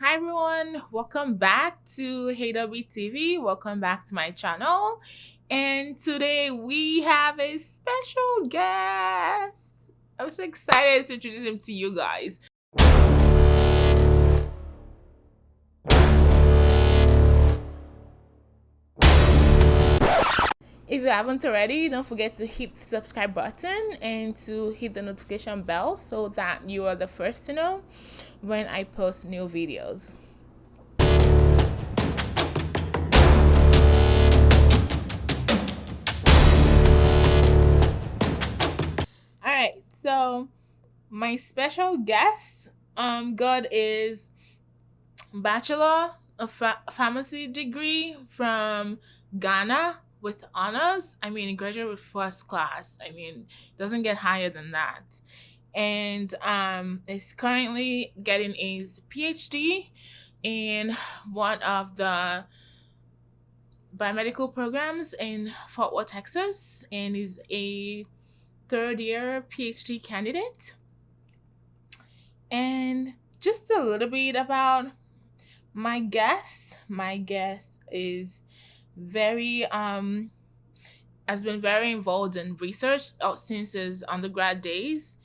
Hi everyone, welcome back to HadorbeeTV. Welcome back to my channel. And today we have a special guest. I'm so excited to introduce him to you guys. If you haven't already, don't forget to hit the subscribe button and to hit the notification bell so that you are the first to know when I post new videos. Alright, so my special guest God is Bachelor of Pharmacy degree from Ghana with honors. I mean, graduate with first class. I mean, doesn't get higher than that. And is currently getting his PhD in one of the biomedical programs in Fort Worth, Texas, and is a third-year PhD candidate. And just a little bit about my guest. My guest is very has been very involved in research since his undergrad days,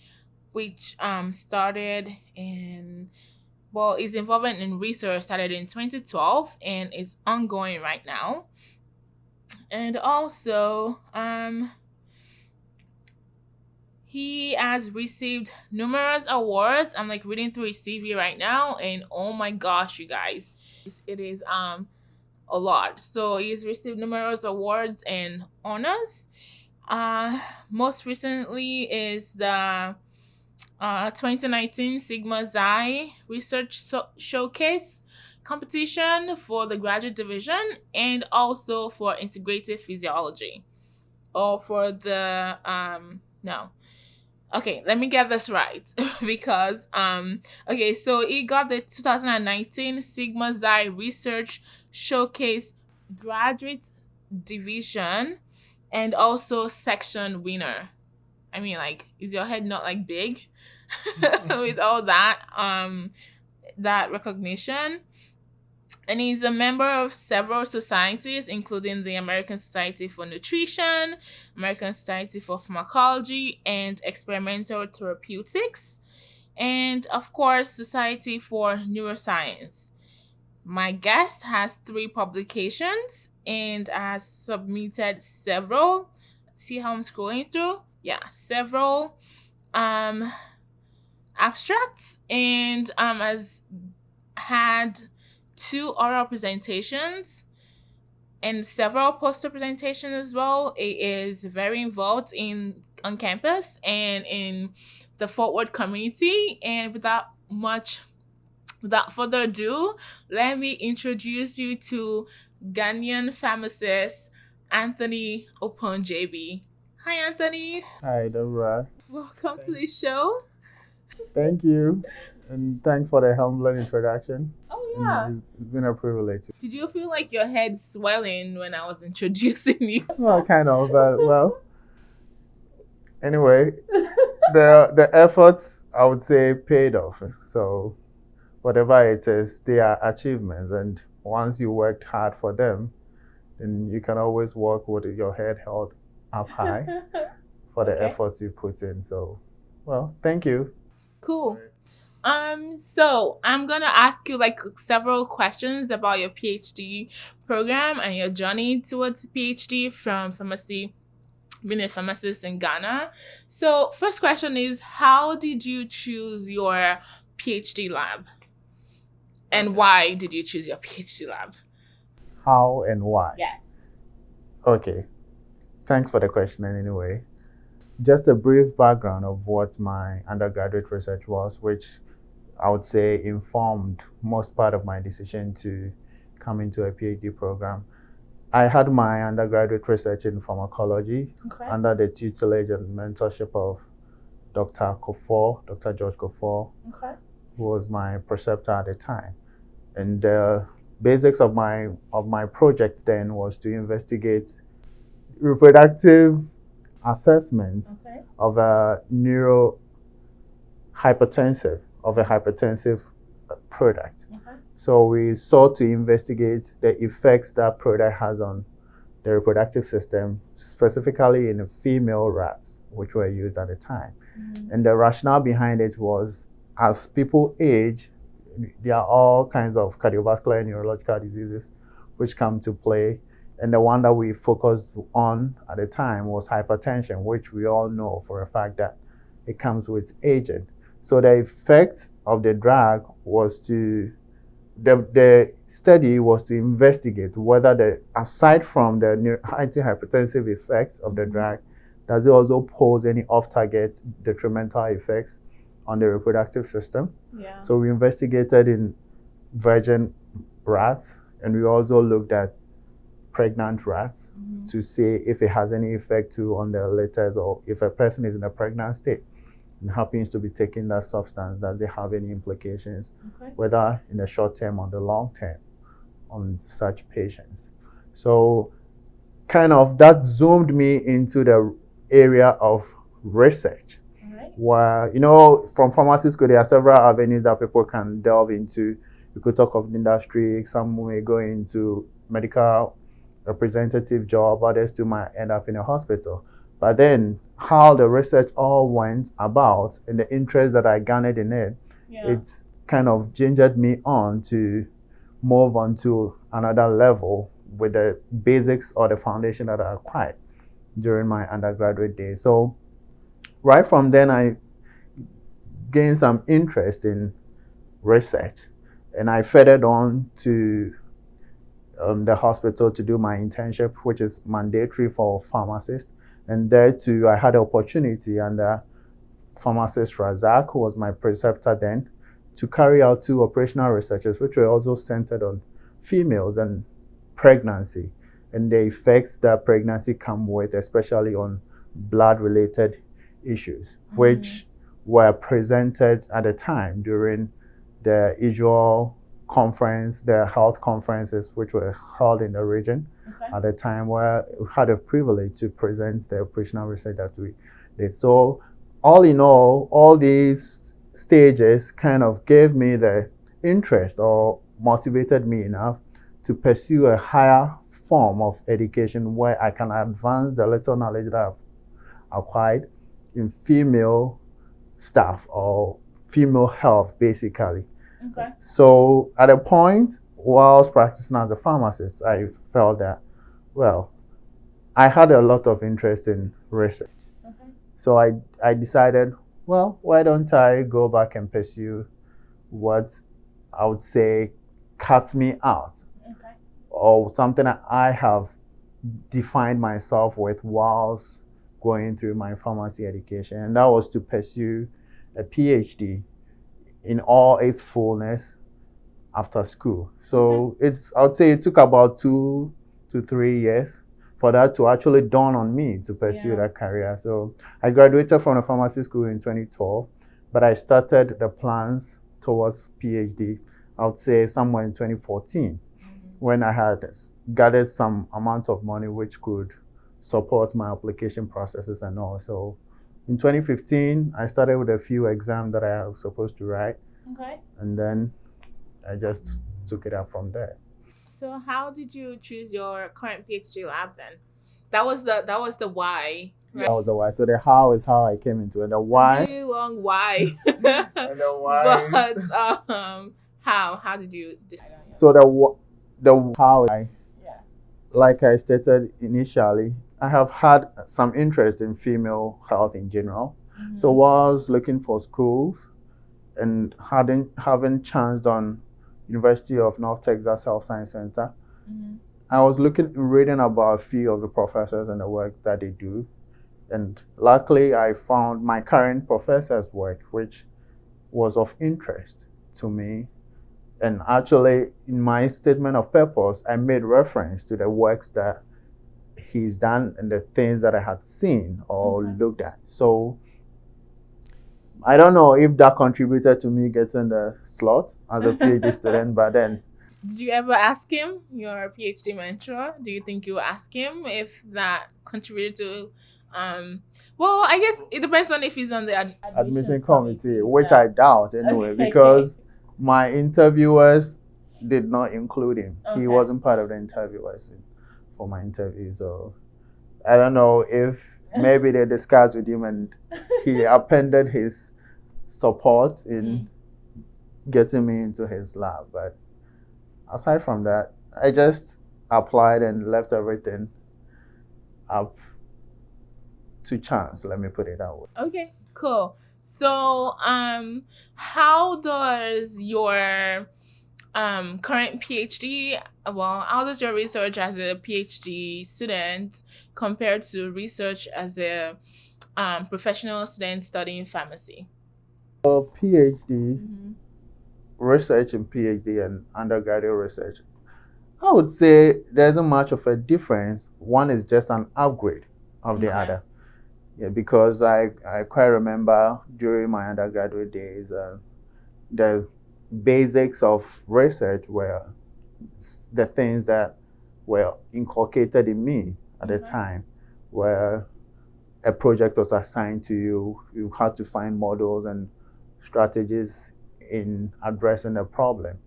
which started in his involvement in research started in 2012 and is ongoing right now. And also he has received numerous awards. I'm like reading through his CV right now, and oh my gosh, you guys, it is a lot. So he's received numerous awards and honors. Most recently is the 2019 Sigma Xi Research Showcase competition for the graduate division, and also for integrative physiology, or for the no. Okay, let me get this right because okay, so he got the 2019 Sigma Xi Research Showcase Graduate Division and also section winner. I mean, like, is your head not like big with all that that recognition? And he's a member of several societies, including the American Society for Nutrition, American Society for Pharmacology and Experimental Therapeutics, and of course, Society for Neuroscience. My guest has 3 publications and has submitted several. See how I'm scrolling through? Yeah, several abstracts, and has had 2 oral presentations and several poster presentations as well. It is very involved on campus and in the Fort Worth community. And without further ado, let me introduce you to Ghanaian pharmacist Anthony Oppong-Gyebi. Hi, Anthony. Hi, Deborah. Welcome to the show. Thank you, and thanks for the humbling introduction. Oh, yeah. It's been a privilege. Did you feel like your head swelling when I was introducing you? Well, kind of, but well. Anyway, the efforts, I would say, paid off. So whatever it is, they are achievements, and once you worked hard for them, then you can always work with your head held up high for the efforts you put in. So, well, thank you. Cool. So I'm gonna ask you like several questions about your PhD program and your journey towards PhD from pharmacy, being a pharmacist in Ghana. So first question is, how did you choose your PhD lab? And why did you choose your PhD lab? How and why? Yes. Okay. Thanks for the question anyway. Just a brief background of what my undergraduate research was, which I would say informed most part of my decision to come into a PhD program. I had my undergraduate research in pharmacology under the tutelage and mentorship of Dr. George Kofor, who was my preceptor at the time. And the basics of my project then was to investigate reproductive assessment of a hypertensive product. Okay. So we sought to investigate the effects that product has on the reproductive system, specifically in the female rats, which were used at the time. And the rationale behind it was, as people age, there are all kinds of cardiovascular and neurological diseases which come to play. And the one that we focused on at the time was hypertension, which we all know for a fact that it comes with aging. So the effect of the drug was the study was to investigate whether aside from the antihypertensive effects of the drug, does it also pose any off-target detrimental effects on the reproductive system? Yeah. So we investigated in virgin rats, and we also looked at pregnant rats to see if it has any effect too on the litters, or if a person is in a pregnant state and happens to be taking that substance, does it have any implications, whether in the short term or the long term, on such patients? So kind of that zoomed me into the area of research, where, from pharmacy school, there are several avenues that people can delve into. You could talk of industry, some may go into medical representative job, others too might end up in a hospital. But then how the research all went about and the interest that I garnered in it, it kind of gingered me on to move on to another level with the basics or the foundation that I acquired during my undergraduate days. So right from then, I gained some interest in research, and I furthered on to the hospital to do my internship, which is mandatory for pharmacists. And there too, I had the opportunity under pharmacist Razak, who was my preceptor then, to carry out 2 operational researches, which were also centered on females and pregnancy and the effects that pregnancy come with, especially on blood-related issues, which were presented at the time during the usual conference, the health conferences, which were held in the region at the time, where we had a privilege to present the operational research that we did. So all in all these stages kind of gave me the interest or motivated me enough to pursue a higher form of education where I can advance the little knowledge that I've acquired in female staff or female health, basically. So at a point, whilst practicing as a pharmacist, I felt that, well, I had a lot of interest in research. So I decided, well, why don't I go back and pursue what I would say cuts me out, or something that I have defined myself with whilst going through my pharmacy education, and that was to pursue a PhD in all its fullness after school. So I would say it took about 2 to 3 years for that to actually dawn on me to pursue that career. So I graduated from the pharmacy school in 2012, but I started the plans towards PhD, I would say somewhere in 2014, when I had gathered some amount of money which could support my application processes and all. So in 2015, I started with a few exams that I was supposed to write. And then I just took it up from there. So how did you choose your current PhD lab then? That was the why. Right? That was the why. So the how is how I came into it. The why. Really long why. And the why. But how did you decide on it? So the how, like I stated initially, I have had some interest in female health in general. So whilst looking for schools and having chanced on University of North Texas Health Science Center, I was reading about a few of the professors and the work that they do. And luckily, I found my current professor's work, which was of interest to me. And actually, in my statement of purpose, I made reference to the works that he's done and the things that I had seen or looked at. So I don't know if that contributed to me getting the slot as a PhD student, but then. Did you ever ask him, your PhD mentor? Do you think you ask him if that contributed to, well, I guess it depends on if he's on the admission committee, which I doubt anyway, because My interviewers did not include him. Okay. He wasn't part of the interviewers for my interview. So I don't know if maybe they discussed with him and he appended his support in getting me into his lab. But aside from that, I just applied and left everything up to chance. Let me put it that way. Okay, cool. So, how does your current PhD, how does your research as a PhD student compare to research as a professional student studying pharmacy? For PhD, research in PhD and undergraduate research, I would say there isn't much of a difference. One is just an upgrade of the other. Yeah, because I quite remember during my undergraduate days, the basics of research were the things that were inculcated in me at the time, where a project was assigned to you. You had to find models and strategies in addressing a problem,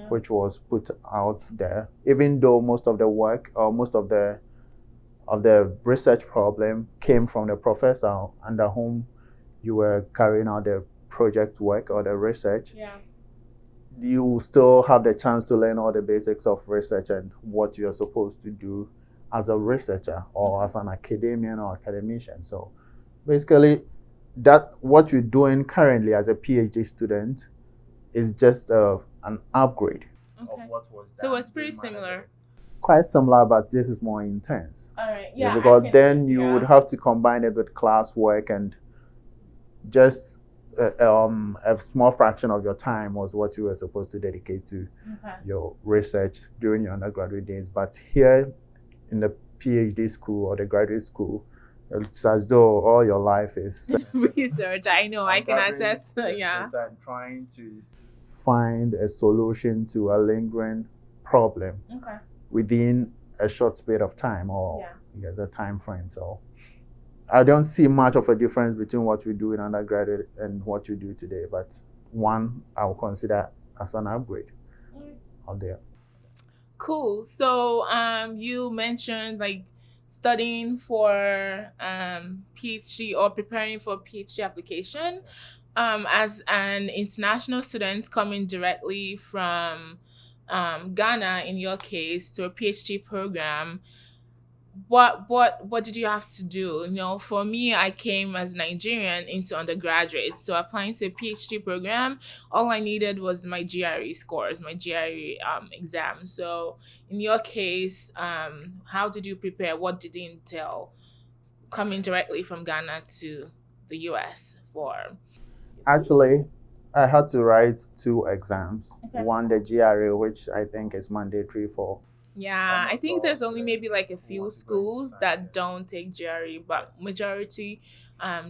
which was put out there. Even though most of the work or most of the research problem came from the professor under whom you were carrying out the project work or the research, you still have the chance to learn all the basics of research and what you're supposed to do as a researcher or as an academician or academician. So basically, that what you're doing currently as a PhD student is just an upgrade of what was done. So it's pretty similar. Quite similar, but this is more intense. All right, yeah. Because then you would have to combine it with classwork, and just a small fraction of your time was what you were supposed to dedicate to your research during your undergraduate days. But here in the PhD school or the graduate school, it's as though all your life is research. I know, I can attest. Yeah. I'm trying to find a solution to a lingering problem within a short space of time, or there's a time frame. So I don't see much of a difference between what we do in undergraduate and what you do today, but one I will consider as an upgrade out there. Cool. So you mentioned like studying for PhD or preparing for PhD application. As an international student coming directly from Ghana, in your case, to a PhD program, what did you have to do? You know, for me, I came as Nigerian into undergraduate, so applying to a PhD program, all I needed was my GRE scores, my GRE exam. So in your case, how did you prepare? What did it entail coming directly from Ghana to the US for? Actually, I had to write 2 exams. One, the GRE, which I think is mandatory for. Yeah, I think there's only maybe like a few schools that don't take GRE, but majority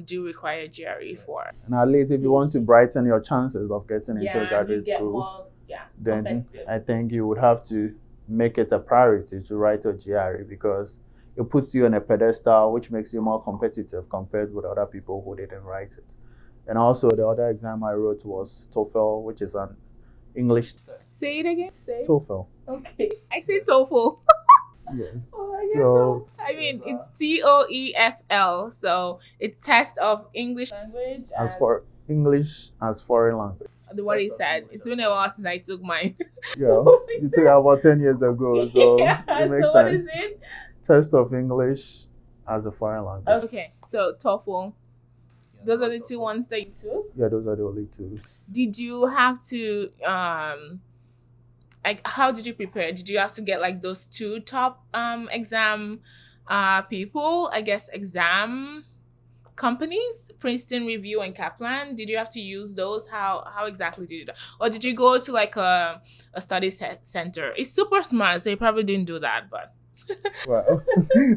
do require GRE for. And at least if you want to brighten your chances of getting into a graduate school, then I think you would have to make it a priority to write a GRE, because it puts you on a pedestal, which makes you more competitive compared with other people who didn't write it. And also the other exam I wrote was TOEFL, which is an English. Say it again. Say TOEFL. Okay, I say TOEFL. Yeah. So I mean, it's TOEFL, so it's test of English language. As for English as foreign language. What he said. It's been a while since I took mine. Yeah, you took it about 10 years ago, so it makes sense. What is it? Test of English as a foreign language. Okay, so TOEFL. Those are the 2 ones that you took? Yeah, those are the only 2. Did you have to like, how did you prepare? Did you have to get like those 2 top exam people, I guess, exam companies, Princeton Review and Kaplan? Did you have to use those? How exactly did you do that? Or did you go to like a study center? It's super smart, so you probably didn't do that, but well,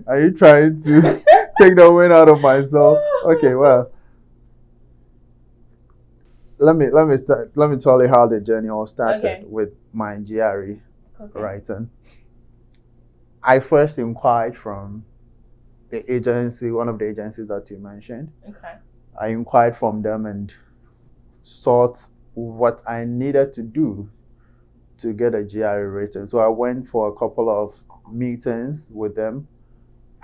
are you trying to take the wind out of myself? Okay, well, let me tell you how the journey all started with my GRE writing. I first inquired from the agency, one of the agencies that you mentioned. I inquired from them and sought what I needed to do to get a GRE rating. So I went for a couple of meetings with them.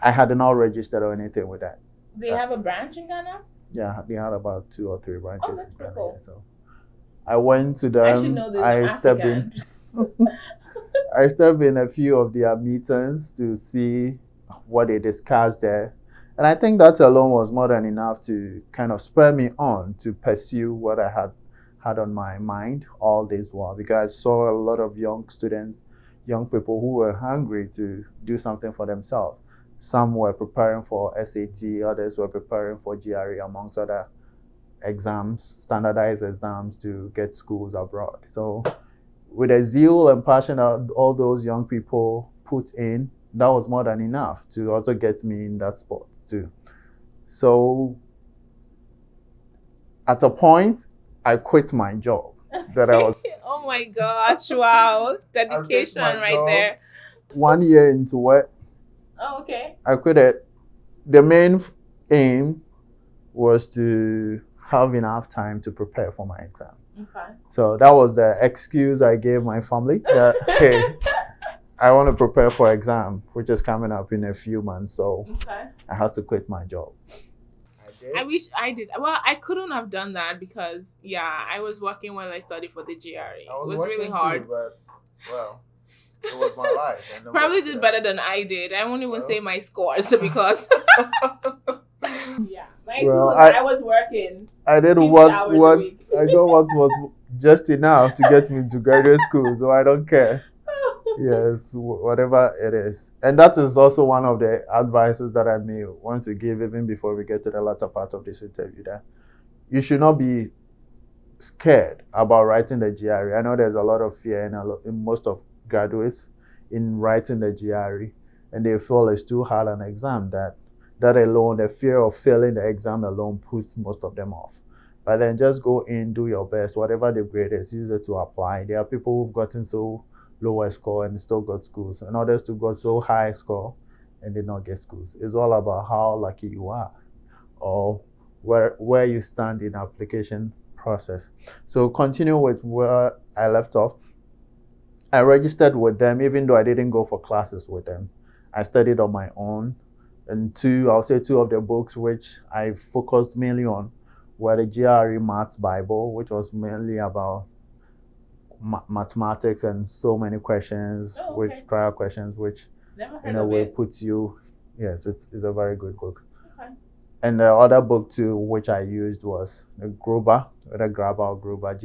I had not registered or anything with that. They have a branch in Ghana? Yeah, they had about 2 or 3 branches. Oh, that's in pretty Ghana. cool. So I went to them. I should know this. I'm stepped in. African. I stepped in a few of their meetings to see what they discussed there. And I think that alone was more than enough to kind of spur me on to pursue what I had on my mind all this while, because I saw a lot of young students, young people who were hungry to do something for themselves. Some were preparing for SAT, others were preparing for GRE, amongst other exams, standardized exams to get schools abroad. So with the zeal and passion that all those young people put in, that was more than enough to also get me in that spot too. So at a point, I quit my job that I was. Oh my gosh, wow. Dedication right there. 1 year into it, Oh, okay. I quit it. The main aim was to have enough time to prepare for my exam. Okay. So that was the excuse I gave my family that, hey, I want to prepare for exam, which is coming up in a few months. So Okay. I had to quit my job. I wish I did. Well, I couldn't have done that because, yeah, I was working while I studied for the GRE. It was really hard. But, well, it was my life. Probably did better than I did. I won't even say my scores because yeah, I was working. I did 50 what hours a week. I got what was just enough to get me into graduate school, so I don't care. Yes, whatever it is. And that is also one of the advices that I may want to give even before we get to the latter part of this interview, that you should not be scared about writing the GRE. I know there's a lot of fear in most of graduates in writing the GRE, and they feel it's too hard an exam. That alone, the fear of failing the exam alone puts most of them off. But then just go in, do your best, whatever the grade is, use it to apply. There are people who've gotten so lower score and still got schools, and others who got so high score and did not get schools. It's all about how lucky you are or where you stand in application process. So continue with where I left off. I registered with them even though I didn't go for classes with them. I studied on my own, and I'll say two of the books which I focused mainly on were the GRE Maths Bible, which was mainly about mathematics and so many questions, which trial questions, which in a way puts you, yes, it's a very good book. Okay. And the other book too, which I used was the Gruber, Gruber,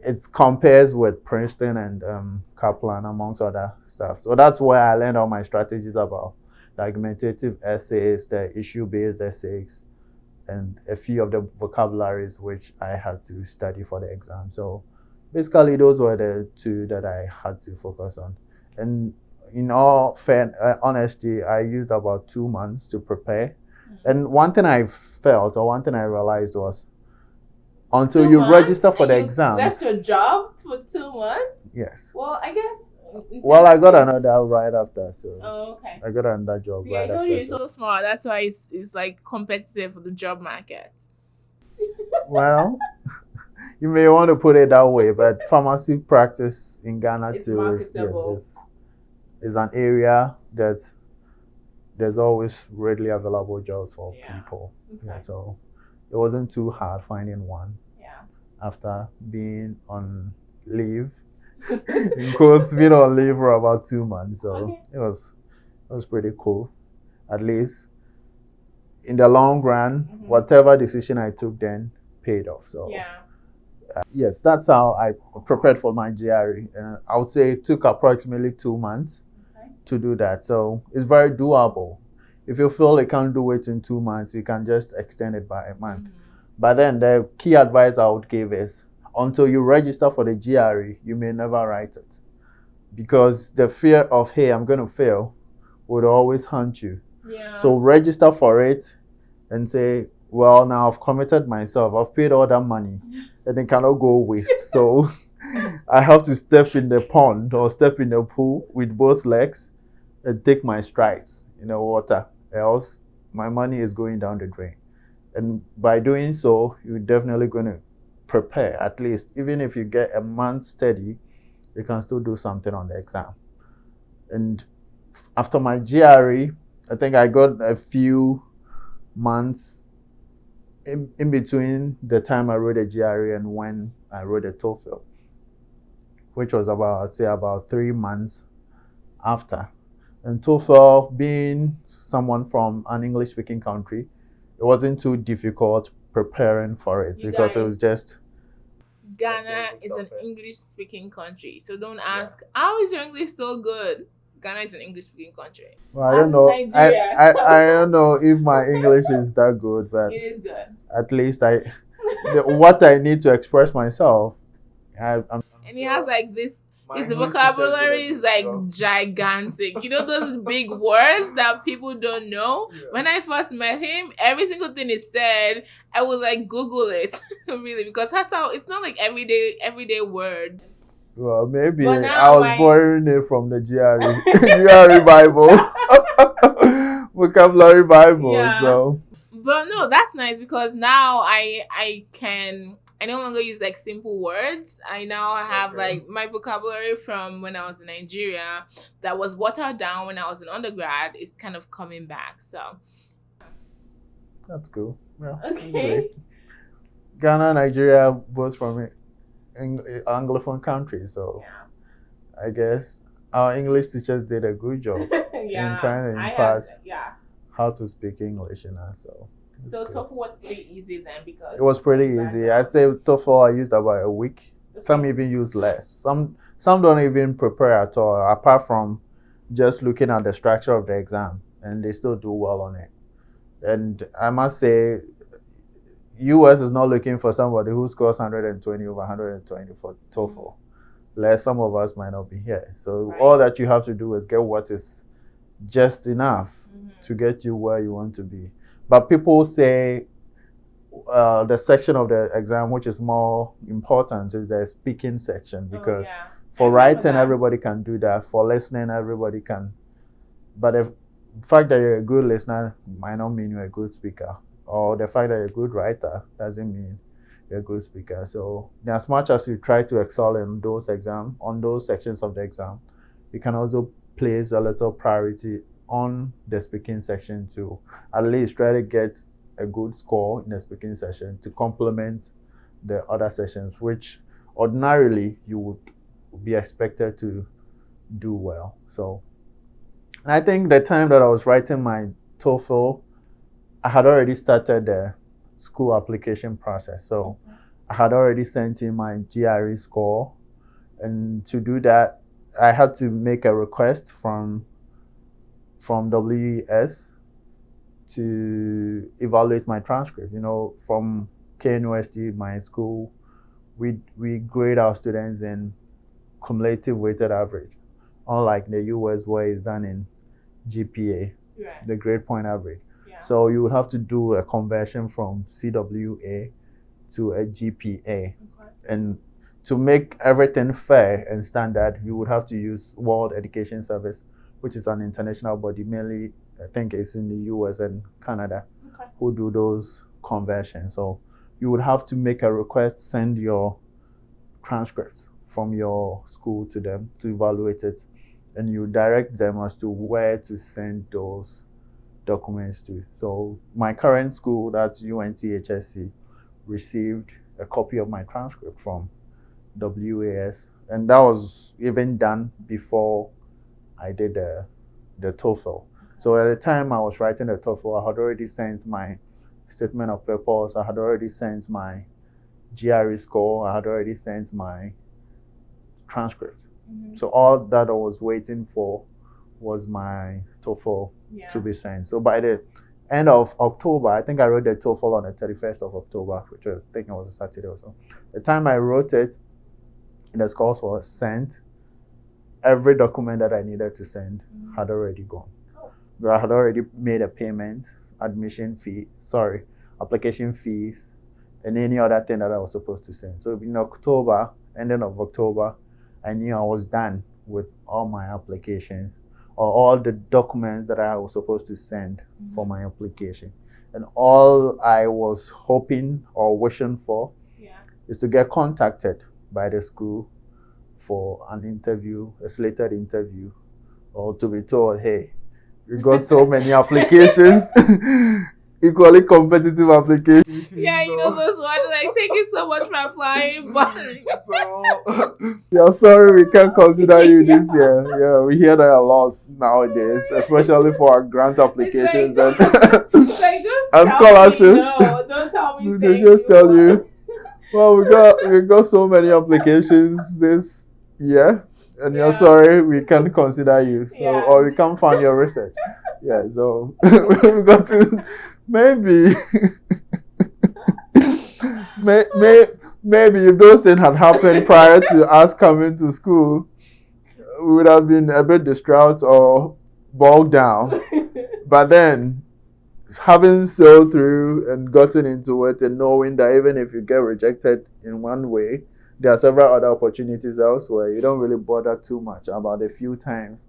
It compares with Princeton and Kaplan, amongst other stuff. So that's where I learned all my strategies about the argumentative essays, the issue-based essays, and a few of the vocabularies which I had to study for the exam. So basically those were the two that I had to focus on. And in all fair honesty, I used about 2 months to prepare. And one thing I felt, or one thing I realized was, until you register for the exam. That's your job for 2 months? Yes. Well, I guess. Well, I got another right after, so. Oh, okay. I got another job right after. I told you you're so smart. That's why it's like competitive for the job market. Well, you may want to put it that way, but pharmacy practice in Ghana too is an area that there's always readily available jobs for people. Okay. Yeah, so it wasn't too hard finding one. Yeah. After being on leave. In quotes, been on leave for about 2 months, so it was pretty cool. At least in the long run, whatever decision I took then paid off. So yes, that's how I prepared for my GRE. I would say it took approximately 2 months to do that. So it's very doable. If you feel you can't do it in 2 months, you can just extend it by a month. But then the key advice I would give is, until you register for the GRE, you may never write it. Because the fear of, hey, I'm going to fail, would always haunt you. Yeah. So register for it and say, well, now I've committed myself. I've paid all that money and it cannot go waste. So I have to step in the pond or step in the pool with both legs and take my strides in the water. Else, my money is going down the drain. And by doing so, you're definitely going to prepare. At least, even if you get a month steady, you can still do something on the exam. And after my GRE, I think I got a few months in between the time I wrote a GRE and when I wrote a TOEFL, which was about, I'd say, about 3 months after. And TOEFL, being someone from an English-speaking country, it wasn't too difficult preparing for it because it was just... Ghana is an English-speaking country, so don't ask, how is your English so good? Ghana is an English-speaking country. Well, I don't know. I don't know if my English is that good, but it is good. At least what I need to express myself, I'm and he has like this. His vocabulary is like gigantic. You know those big words that people don't know? Yeah. When I first met him, every single thing he said, I would like Google it. Really, because that's how, it's not like everyday word. Well, maybe I was borrowing it from the GRE Bible. Vocabulary Bible. Yeah. So. But no, that's nice because now I no longer use like simple words. I now have like my vocabulary from when I was in Nigeria that was watered down when I was in undergrad is kind of coming back. So that's cool. Yeah. Okay. Ghana, Nigeria, both from Anglophone countries, so yeah. I guess our English teachers did a good job in trying to impart how to speak English in us. So TOEFL was pretty easy then because... It was pretty easy. I'd say TOEFL I used about a week. Okay. Some even use less. Some don't even prepare at all, apart from just looking at the structure of the exam, and they still do well on it. And I must say, US is not looking for somebody who scores 120 over 120 for TOEFL. Less some of us might not be here. So all that you have to do is get what is just enough to get you where you want to be. But people say the section of the exam which is more important is the speaking section, because for writing everybody can do that. For listening everybody can. But the fact that you're a good listener might not mean you're a good speaker. Or the fact that you're a good writer doesn't mean you're a good speaker. So as much as you try to excel in those on those sections of the exam, you can also place a little priority on the speaking section to at least try to get a good score in the speaking session to complement the other sessions, which ordinarily you would be expected to do well. So, and I think the time that I was writing my TOEFL, I had already started the school application process. So I had already sent in my GRE score, and to do that, I had to make a request from WES to evaluate my transcript. You know, from KNUST, my school, we grade our students in cumulative weighted average, unlike the US where it's done in GPA, the grade point average. So you would have to do a conversion from CWA to a GPA. And to make everything fair and standard, you would have to use World Education Service, which is an international body, mainly I think it's in the US and Canada, who do those conversions. So you would have to make a request, send your transcripts from your school to them to evaluate it, and you direct them as to where to send those documents to. So my current school, that's UNTHSC, received a copy of my transcript from WAS, and that was even done before I did the TOEFL. So at the time I was writing the TOEFL, I had already sent my statement of purpose, I had already sent my GRE score, I had already sent my transcript. So all that I was waiting for was my TOEFL to be sent. So by the end of October, I think I wrote the TOEFL on the 31st of October, which was, I think it was a Saturday or so. The time I wrote it, the scores were sent. Every document that I needed to send had already gone. I had already made a payment, application fees, and any other thing that I was supposed to send. So in October, ending of October, I knew I was done with all my applications or all the documents that I was supposed to send for my application. And all I was hoping or wishing for is to get contacted by the school for an interview, a slated interview, or to be told, hey, we got so many applications, equally competitive applications. Yeah, you know those ones like thank you so much for applying, but So, yeah, sorry, we can't consider you this year. Yeah, we hear that a lot nowadays, especially for our grant applications like, and, it's like just and tell scholarships. Me no, don't tell me. They just tell you, well, we got so many applications this year, and you're sorry, we can't consider you. So, or we can't fund your research. Yeah, so we got to maybe maybe if those things had happened prior to us coming to school, we would have been a bit distraught or bogged down. But then, having sailed through and gotten into it and knowing that even if you get rejected in one way, there are several other opportunities elsewhere. You don't really bother too much about the few times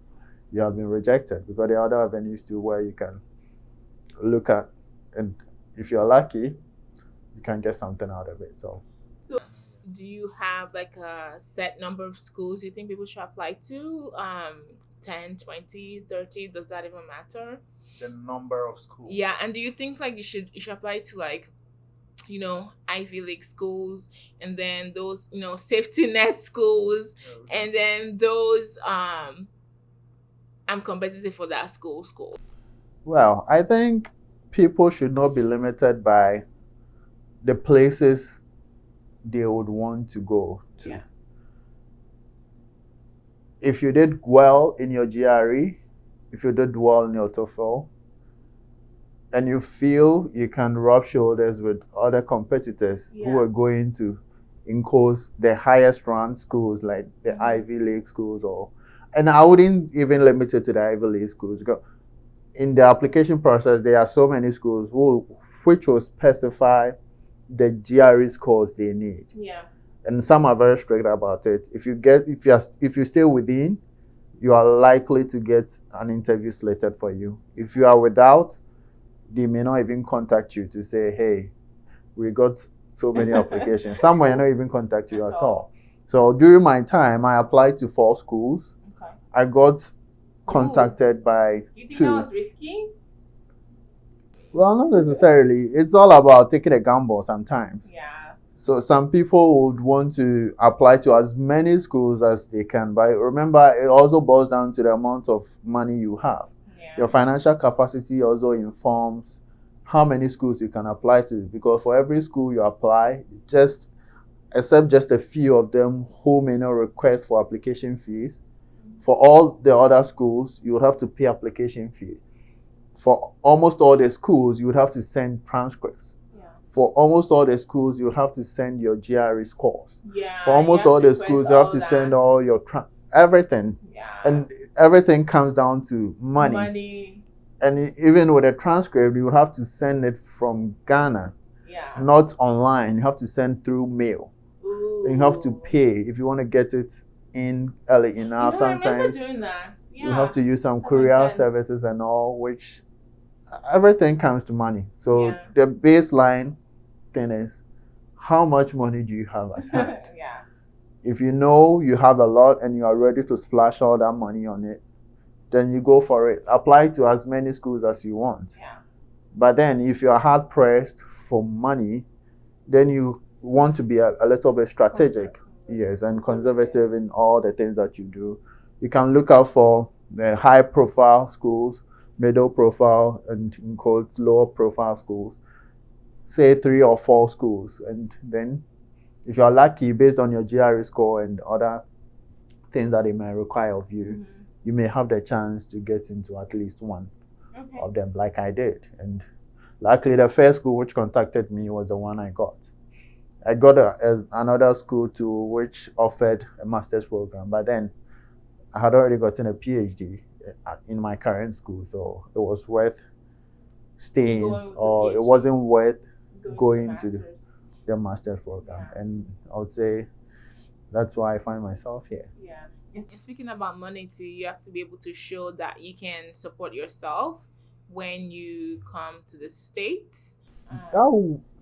you have been rejected, because there are other avenues too where you can look at, and if you're lucky, you can get something out of it. So do you have like a set number of schools you think people should apply to? 10, 20, 30, does that even matter? The number of schools. Yeah, and do you think like you should apply to like, Ivy League schools, and then those, safety net schools, and then those I'm competitive for that school. Well, I think people should not be limited by the places they would want to go to. Yeah. If you did well in your GRE, if you did well in your TOEFL, and you feel you can rub shoulders with other competitors who are going to, in course, the highest ranked schools like the Ivy League schools, and I wouldn't even limit it to the Ivy League schools. In the application process, there are so many schools which will specify the GRE scores they need. Yeah. And some are very strict about it. If you stay within, you are likely to get an interview slated for you. If you are without, they may not even contact you to say, hey, we got so many applications. Some may not even contact you at all. So during my time, I applied to 4 schools. Okay. I got contacted by 2. You think that was risky? Well, not necessarily. It's all about taking a gamble sometimes. Yeah. So some people would want to apply to as many schools as they can. But remember, it also boils down to the amount of money you have. Yeah. Your financial capacity also informs how many schools you can apply to. Because for every school you apply, except just a few of them who may not request for application fees, for all the other schools, you would have to pay application fees. For almost all the schools, you would have to send transcripts. Yeah. For almost all the schools, you would have to send your GRE scores. Yeah. For almost all the schools, you have to send all your everything. Yeah. And everything comes down to money. And even with a transcript, you would have to send it from Ghana. Yeah. Not online. You have to send through mail. Ooh. And you have to pay if you want to get it in early enough. Sometimes I remember doing that. Yeah. You have to use some courier services and all, which everything comes to money. So the baseline thing is, how much money do you have at hand? Yeah. If you know you have a lot and you are ready to splash all that money on it, then you go for it. Apply to as many schools as you want. Yeah. But then if you are hard pressed for money, then you want to be a little bit strategic. Yes, and conservative in all the things that you do. You can look out for the high profile schools, middle profile, and in quotes, lower profile schools. Say 3 or 4 schools. And then if you're lucky, based on your GRE score and other things that they may require of you, you may have the chance to get into at least one of them, like I did. And luckily, the first school which contacted me was the one I got. I got another school too, which offered a master's program, but then I had already gotten a PhD in my current school, so it was worth staying, or it wasn't worth going to the master's program. Yeah. And I would say that's why I find myself here. Yeah. And speaking about money too, you have to be able to show that you can support yourself when you come to the States.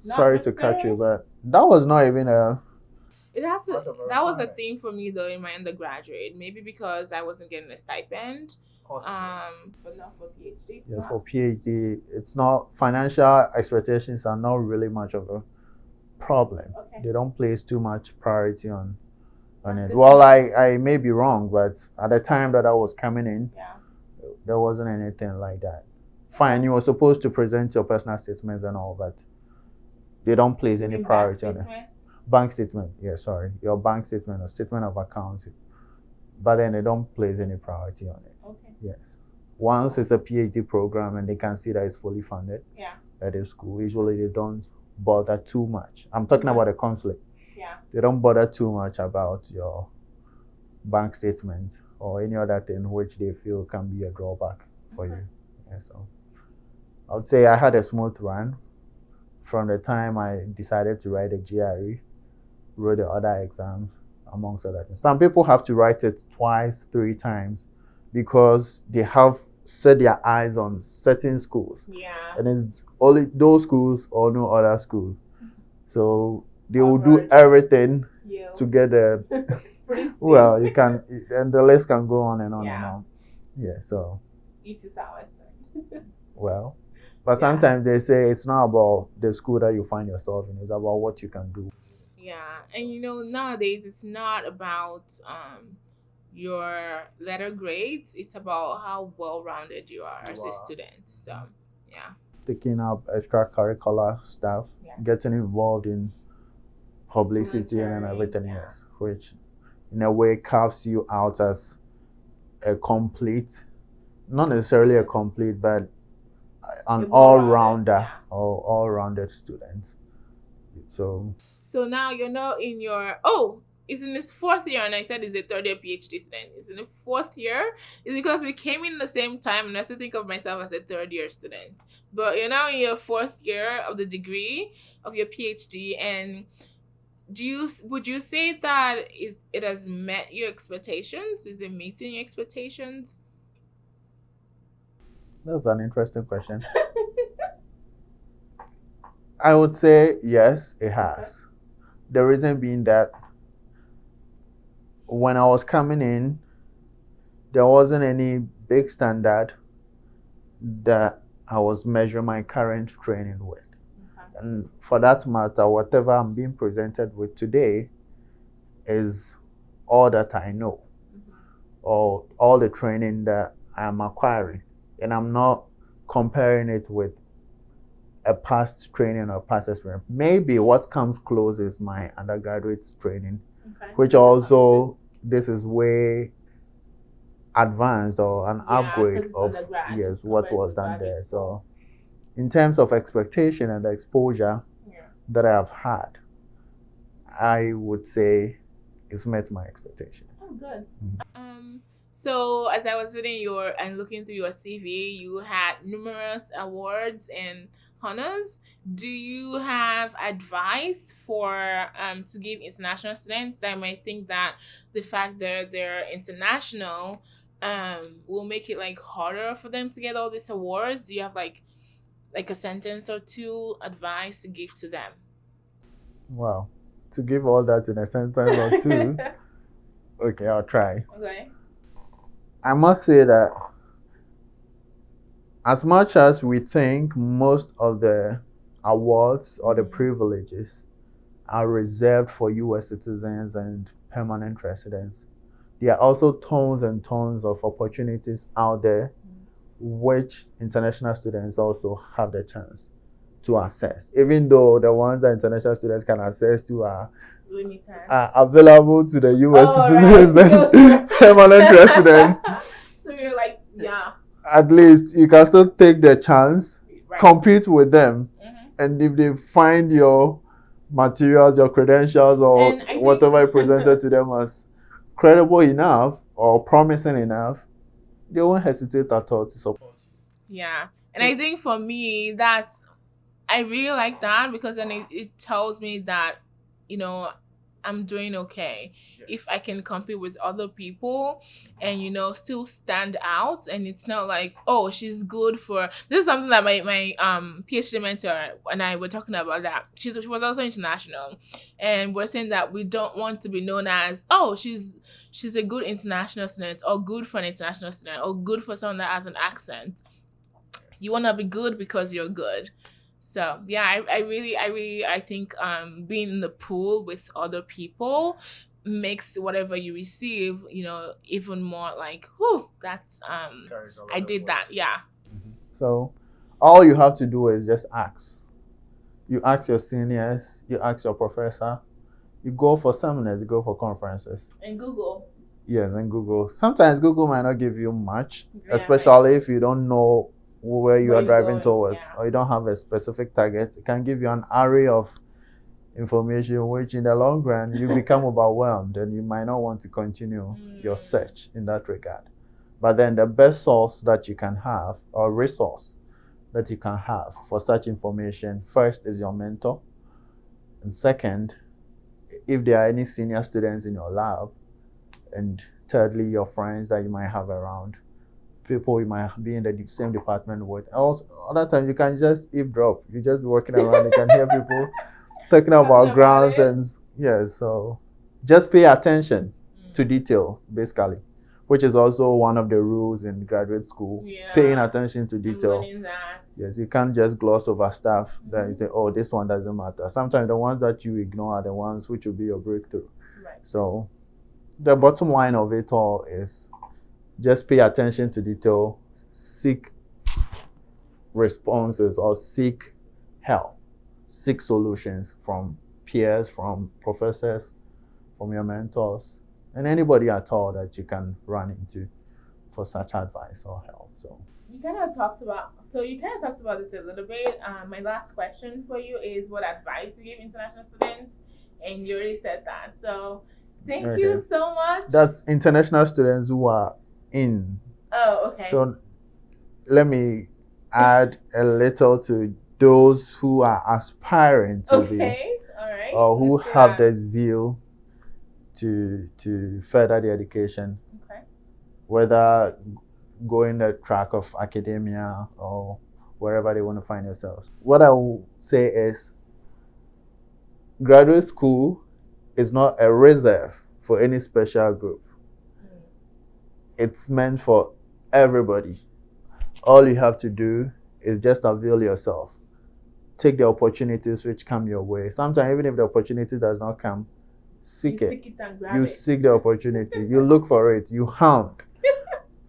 sorry to cut you, but that was not even a. It had to. That was a thing for me though in my undergraduate. Maybe because I wasn't getting a stipend. But not for PhD. Yeah, for PhD, it's not, financial expectations are not really much of a problem. Okay. They don't place too much priority on it. Well, I may be wrong, but at the time that I was coming in, there wasn't anything like that. Fine, you were supposed to present your personal statements and all, but they don't place any priority on it. Bank statement, yeah, sorry, your bank statement or statement of accounts, but then they don't place any priority on it. Okay. Yeah. Once it's a PhD program and they can see that it's fully funded at the school, usually they don't bother too much. I'm talking about a consulate. Yeah. They don't bother too much about your bank statement or any other thing which they feel can be a drawback for you. Yeah, so I would say I had a smooth run from the time I decided to write a GRE, wrote the other exams, amongst other things. Some people have to write it twice, 3 times because they have set their eyes on certain schools. Yeah. And it's only those schools or no other schools. So they will do everything to get the well, you can, and the list can go on and on and on. Yeah, so well, but sometimes they say it's not about the school that you find yourself in, it's about what you can do. Yeah, and you know, nowadays it's not about your letter grades, it's about how well-rounded you are as a student. So yeah, taking up extracurricular stuff, getting involved in publicity and everything else, which in a way carves you out as a complete, not necessarily a complete, but an all-rounder or all-rounded student. So now you're now in your it's in his 4th year, and I said he's a 3rd-year PhD student. It's in the 4th year. It's because we came in the same time, and I still think of myself as a 3rd-year student. But you're now in your 4th year of the degree of your PhD, and would you say that it has met your expectations? Is it meeting your expectations? That's an interesting question. I would say yes, it has. The reason being that when I was coming in, there wasn't any big standard that I was measuring my current training with. And for that matter, whatever I'm being presented with today is all that I know, or all the training that I'm acquiring. And I'm not comparing it with a past training or past experience. Maybe what comes close is my undergraduate training, which also, this is way advanced or an upgrade of what was done there. So in terms of expectation and the exposure that I have had, I would say it's met my expectation. Oh, good. So as I was reading and looking through your CV, you had numerous awards and honors. Do you have advice for to give international students that might think that the fact that they're international will make it like harder for them to get all these awards? Do you have like a sentence or 2 advice to give to them? Wow, to give all that in a sentence or 2? Okay, I'll try. Okay. I must say that as much as we think most of the awards or the privileges are reserved for US citizens and permanent residents, there are also tons and tons of opportunities out there which international students also have the chance to access, even though the ones that international students can access to are available to the US citizens and permanent residents. So you're like, at least you can still take the chance, compete with them, and if they find your materials, your credentials, or whatever you presented to them as credible enough or promising enough, they won't hesitate at all to support. Yeah, and I think for me, I really like that, because then it tells me that, you know, I'm doing okay. Yes. If I can compete with other people and still stand out, and it's not like, oh, she's good for this is something that my PhD mentor and I were talking about, that she was also international, and we're saying that we don't want to be known as, oh, she's a good international student, or good for an international student, or good for someone that has an accent. You want to be good because you're good. So yeah, I think being in the pool with other people makes whatever you receive, even more like, whew, that's I did that. Yeah. So all you have to do is just ask. You ask your seniors, you ask your professor, you go for seminars, you go for conferences. And Google. Yes, and Google. Sometimes Google might not give you much, Yeah, especially if you don't know where you are driving towards, yeah. or you don't have a specific target. It can give you an array of information, which in the long run you become overwhelmed and you might not want to continue your search in that regard. But then the best source that you can have, or resource that you can have for such information, first is your mentor, and second, if there are any senior students in your lab, and thirdly, your friends that you might have around, people you might be in the same department with. Also, other times you can just eavesdrop. You just be walking around, you can hear people talking about grounds, and so just pay attention to detail, basically, which is also one of the rules in graduate school. Yeah. Paying attention to detail. I'm learning that. Yes, you can't just gloss over stuff that you say, oh, this one doesn't matter. Sometimes the ones that you ignore are the ones which will be your breakthrough. Right. So the bottom line of it all is just pay attention to detail, seek responses, or seek help, seek solutions from peers, from professors, from your mentors, and anybody at all that you can run into for such advice or help. So you kind of talked about this a little bit. My last question for you is, what advice you give international students? And you already said that. So thank you so much. That's international students who are in. Oh, okay. So let me add a little to those who are aspiring to be, all right, or who have the zeal to further their education, whether going the track of academia or wherever they want to find themselves. What I will say is, graduate school is not a reserve for any special group. It's meant for everybody. All you have to do is just avail yourself. Take the opportunities which come your way. Sometimes even if the opportunity does not come, seek it. You seek the opportunity. You look for it. You hunt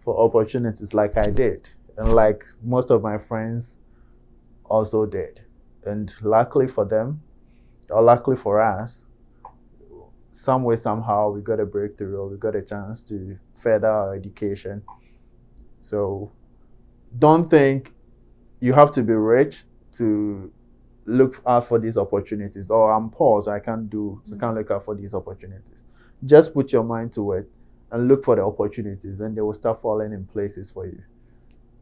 for opportunities, like I did, and like most of my friends also did. And luckily for them, or luckily for us, some way, somehow, we got a breakthrough, or we got a chance to further our education. So don't think you have to be rich to look out for these opportunities, or I'm poor, so I can't look out for these opportunities. Just put your mind to it and look for the opportunities, and they will start falling in places for you.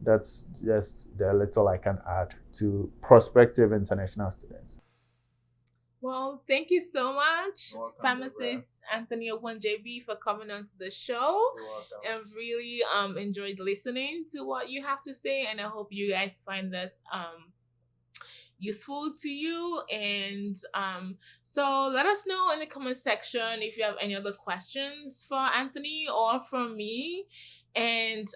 That's just the little I can add to prospective international students. Well, thank you so much, Pharmacist Anthony Oppong-Gyebi, for coming on to the show. I've really enjoyed listening to what you have to say, and I hope you guys find this useful to you. And so let us know in the comment section if you have any other questions for Anthony or for me. And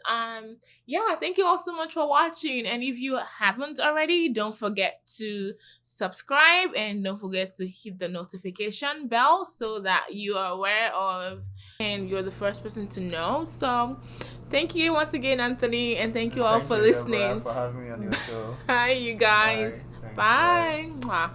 yeah, thank you all so much for watching. And if you haven't already, don't forget to subscribe, and don't forget to hit the notification bell so that you are aware of and you're the first person to know. So thank you once again, Anthony, and thank you all for listening. Thank you for having me on your show. Bye, you guys. Bye. Bye.